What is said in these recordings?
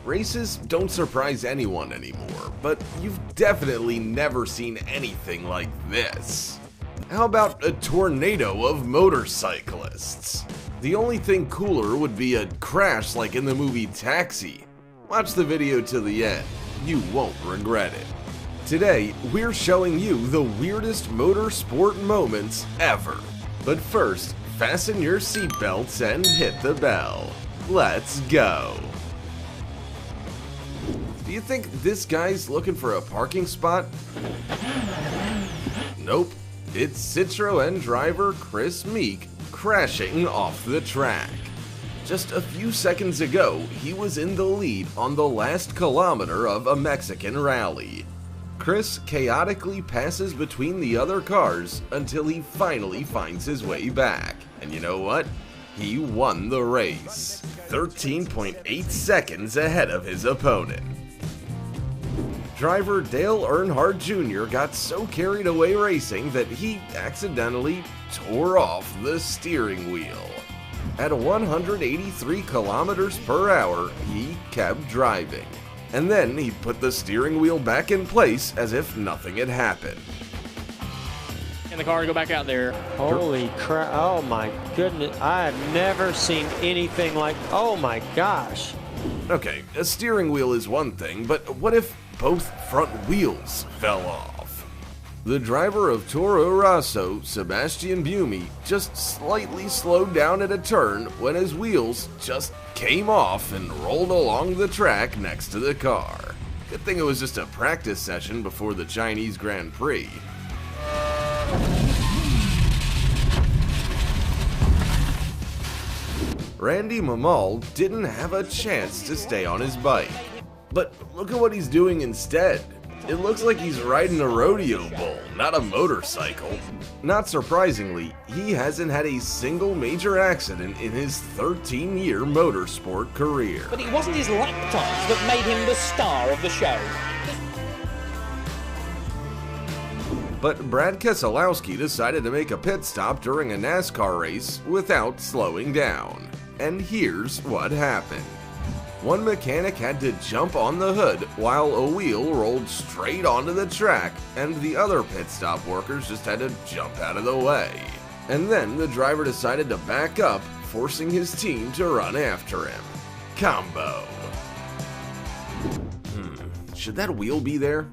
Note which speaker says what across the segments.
Speaker 1: Races don't surprise anyone anymore, but you've definitely never seen anything like this. How about a tornado of motorcyclists? The only thing cooler would be a crash like in the movie Taxi. Watch the video to the end, you won't regret it. Today, we're showing you the weirdest motorsport moments ever. But first, fasten your seatbelts and hit the bell. Let's go! Do you think this guy's looking for a parking spot? Nope, it's Citroën driver Chris Meek crashing off the track. Just a few seconds ago, he was in the lead on the last kilometer of a Mexican rally. Chris chaotically passes between the other cars until he finally finds his way back. And you know what? He won the race, 13.8 seconds ahead of his opponent. Driver Dale Earnhardt Jr. got so carried away racing that he accidentally tore off the steering wheel. At 183 kilometers per hour, he kept driving. And then he put the steering wheel back in place as if nothing had happened.
Speaker 2: In the car, go back out there.
Speaker 3: Holy crap, oh my goodness, I have never seen anything like, oh my gosh.
Speaker 1: Okay, a steering wheel is one thing, but what if both front wheels fell off? The driver of Toro Rosso, Sebastian Buemi, just slightly slowed down at a turn when his wheels just came off and rolled along the track next to the car. Good thing it was just a practice session before the Chinese Grand Prix. Randy Mamal didn't have a chance to stay on his bike. But look at what he's doing instead. It looks like he's riding a rodeo bull, not a motorcycle. Not surprisingly, he hasn't had a single major accident in his 13-year motorsport career.
Speaker 4: But it wasn't his lap times that made him the star of the show.
Speaker 1: But Brad Keselowski decided to make a pit stop during a NASCAR race without slowing down. And here's what happened. One mechanic had to jump on the hood while a wheel rolled straight onto the track, and the other pit stop workers just had to jump out of the way. And then the driver decided to back up, forcing his team to run after him. Combo. Should that wheel be there?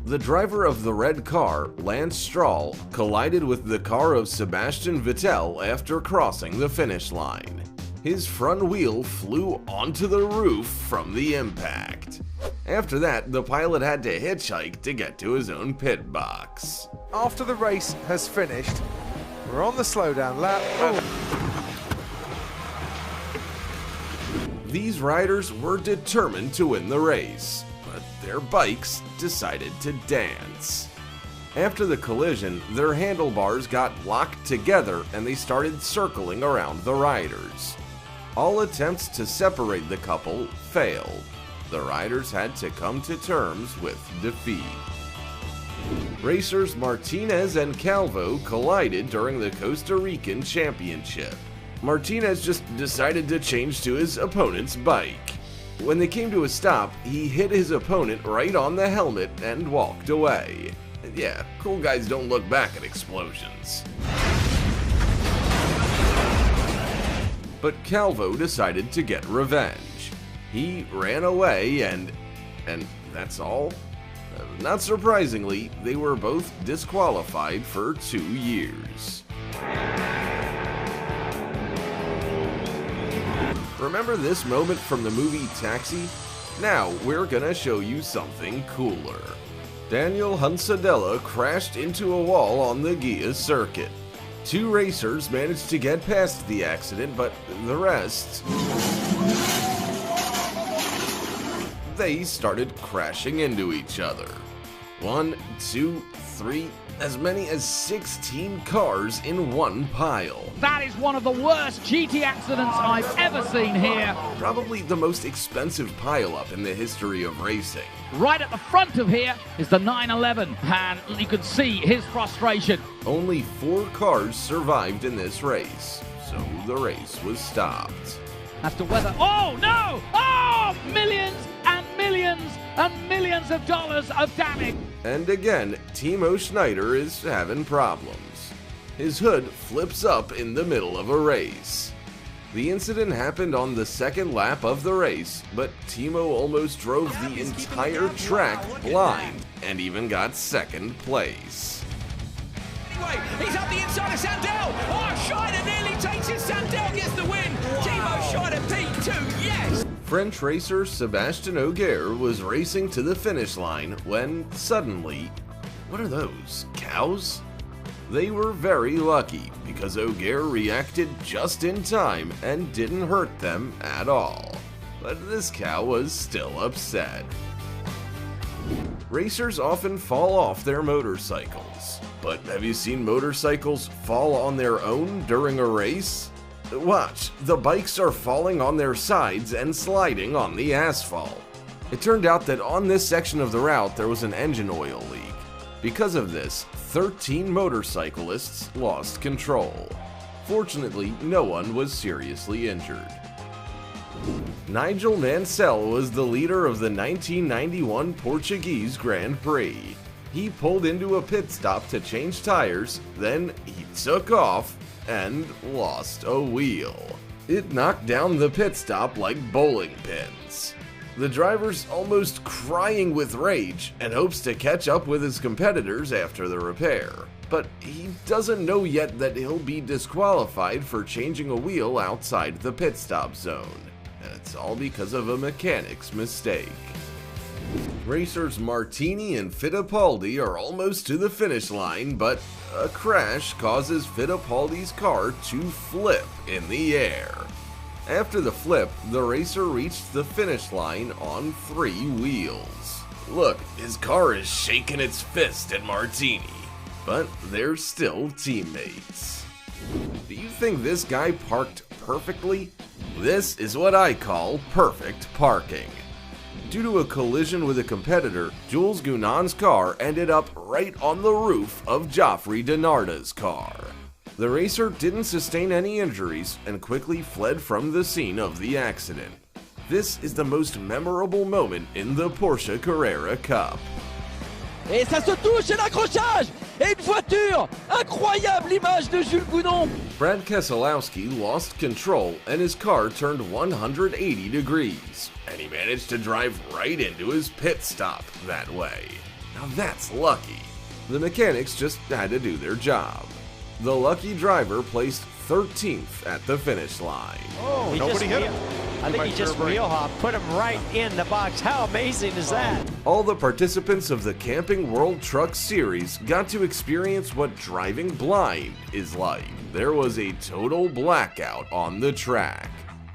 Speaker 1: The driver of the red car, Lance Stroll, collided with the car of Sebastian Vettel after crossing the finish line. His front wheel flew onto the roof from the impact. After that, the pilot had to hitchhike to get to his own pit box.
Speaker 5: After the race has finished, we're on the slowdown lap.
Speaker 1: These riders were determined to win the race, but their bikes decided to dance. After the collision, their handlebars got locked together and they started circling around the riders. All attempts to separate the couple failed. The riders had to come to terms with defeat. Racers Martinez and Calvo collided during the Costa Rican Championship. Martinez just decided to change to his opponent's bike. When they came to a stop, he hit his opponent right on the helmet and walked away. Yeah, cool guys don't look back at explosions. But Calvo decided to get revenge. He ran away and that's all? Not surprisingly, they were both disqualified for 2 years. Remember this moment from the movie Taxi? Now we're gonna show you something cooler. Daniel Hunsadella crashed into a wall on the Ghia circuit. 2 racers managed to get past the accident, but the rest... they started crashing into each other. 1, 2, 3, as many as 16 cars in one pile.
Speaker 6: That is one of the worst GT accidents I've ever seen here.
Speaker 1: Probably the most expensive pileup in the history of racing.
Speaker 6: Right at the front of here is the 911, and you can see his frustration.
Speaker 1: Only 4 cars survived in this race, so the race was stopped.
Speaker 6: As to whether... oh, no! Oh! Millions millions of dollars of damage.
Speaker 1: And again, Timo Schneider is having problems. His hood flips up in the middle of a race. The incident happened on the second lap of the race, but Timo almost drove the entire track blind and even got second place.
Speaker 4: Anyway, he's up the inside of Sandell. Oh, Schneider nearly takes it. Sandell gets the win. Timo Schneider P2, yes.
Speaker 1: French racer Sebastien Ogier was racing to the finish line when suddenly, what are those, cows? They were very lucky because Ogier reacted just in time and didn't hurt them at all. But this cow was still upset. Racers often fall off their motorcycles, but have you seen motorcycles fall on their own during a race? Watch, the bikes are falling on their sides and sliding on the asphalt. It turned out that on this section of the route there was an engine oil leak. Because of this, 13 motorcyclists lost control. Fortunately, no one was seriously injured. Nigel Mansell was the leader of the 1991 Portuguese Grand Prix. He pulled into a pit stop to change tires, then he took off and lost a wheel. It knocked down the pit stop like bowling pins. The driver's almost crying with rage and hopes to catch up with his competitors after the repair. But he doesn't know yet that he'll be disqualified for changing a wheel outside the pit stop zone. And it's all because of a mechanic's mistake. Racers Martini and Fittipaldi are almost to the finish line, but a crash causes Fittipaldi's car to flip in the air. After the flip, the racer reached the finish line on 3 wheels. Look, his car is shaking its fist at Martini, but they're still teammates. Do you think this guy parked perfectly? This is what I call perfect parking. Due to a collision with a competitor, Jules Gounon's car ended up right on the roof of Geoffrey Denarda's car. The racer didn't sustain any injuries and quickly fled from the scene of the accident. This is the most memorable moment in the Porsche Carrera Cup.
Speaker 7: Et ça se touche et l'accrochage et une voiture. Incroyable image de Jules Gounon.
Speaker 1: Brad Keselowski lost control and his car turned 180 degrees, and he managed to drive right into his pit stop that way. Now that's lucky. The mechanics just had to do their job. The lucky driver placed 13th at the finish line.
Speaker 5: Oh, nobody hit him.
Speaker 3: I think he just wheel hopped, put him right in the box. How amazing is that?
Speaker 1: All the participants of the Camping World Truck Series got to experience what driving blind is like. There was a total blackout on the track.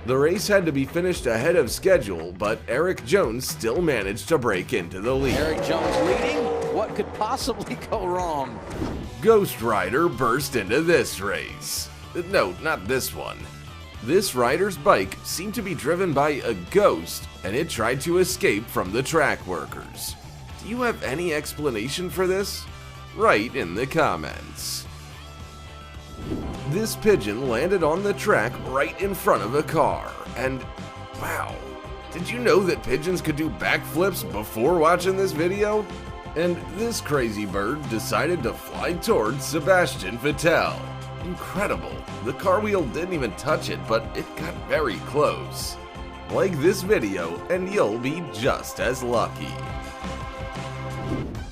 Speaker 1: The race had to be finished ahead of schedule, but Eric Jones still managed to break into the lead.
Speaker 4: Eric Jones leading. What could possibly go wrong?
Speaker 1: Ghost Rider burst into this race. No, not this one. This rider's bike seemed to be driven by a ghost, and it tried to escape from the track workers. Do you have any explanation for this? Write in the comments. This pigeon landed on the track right in front of a car, and wow, did you know that pigeons could do backflips before watching this video? And this crazy bird decided to fly towards Sebastian Vettel. Incredible, the car wheel didn't even touch it, but it got very close. Like this video and you'll be just as lucky.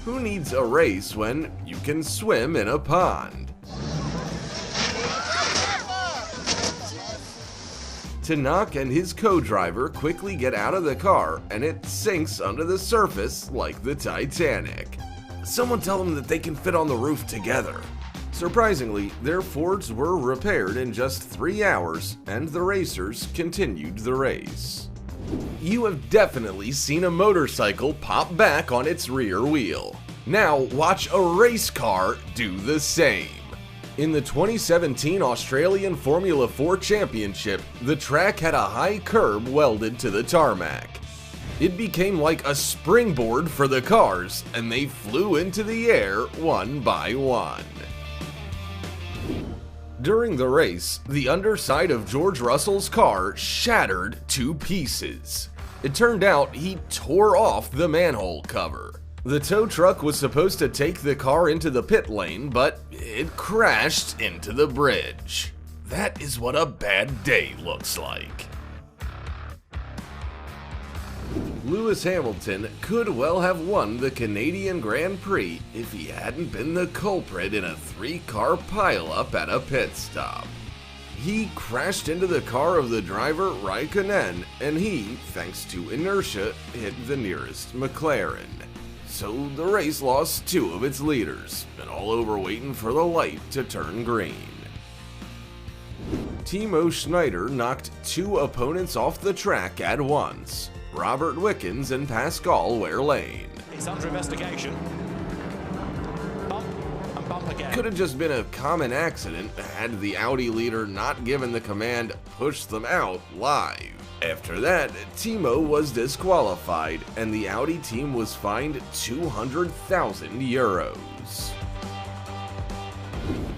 Speaker 1: Who needs a race when you can swim in a pond? Tanakh and his co-driver quickly get out of the car and it sinks under the surface like the Titanic. Someone tell them that they can fit on the roof together. Surprisingly, their Fords were repaired in just 3 hours and the racers continued the race. You have definitely seen a motorcycle pop back on its rear wheel. Now watch a race car do the same. In the 2017 Australian Formula 4 Championship, the track had a high curb welded to the tarmac. It became like a springboard for the cars, and they flew into the air one by one. During the race, the underside of George Russell's car shattered to pieces. It turned out he tore off the manhole cover. The tow truck was supposed to take the car into the pit lane, but it crashed into the bridge. That is what a bad day looks like. Lewis Hamilton could well have won the Canadian Grand Prix if he hadn't been the culprit in a 3-car pileup at a pit stop. He crashed into the car of the driver Raikkonen, and he, thanks to inertia, hit the nearest McLaren. So the race lost 2 of its leaders, and all over waiting for the light to turn green. Timo Schneider knocked 2 opponents off the track at once. Robert Wickens and Pascal Wehrlein.
Speaker 8: It's under investigation. Bump and bump again.
Speaker 1: Could have just been a common accident had the Audi leader not given the command "push them out" live. After that, Timo was disqualified and the Audi team was fined €200,000.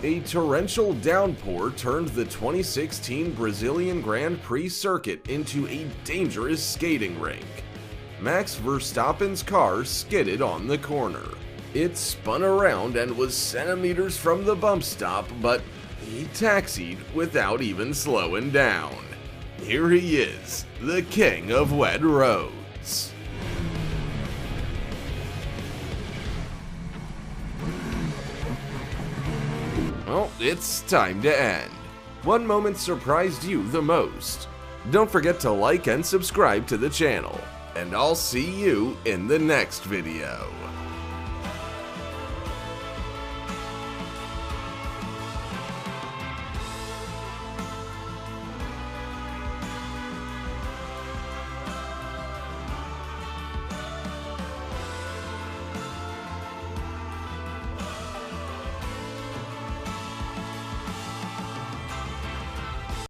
Speaker 1: A torrential downpour turned the 2016 Brazilian Grand Prix circuit into a dangerous skating rink. Max Verstappen's car skidded on the corner. It spun around and was centimeters from the bump stop, but he taxied without even slowing down. Here he is, the king of wet roads. Well, it's time to end. What moment surprised you the most? Don't forget to like and subscribe to the channel, and I'll see you in the next video.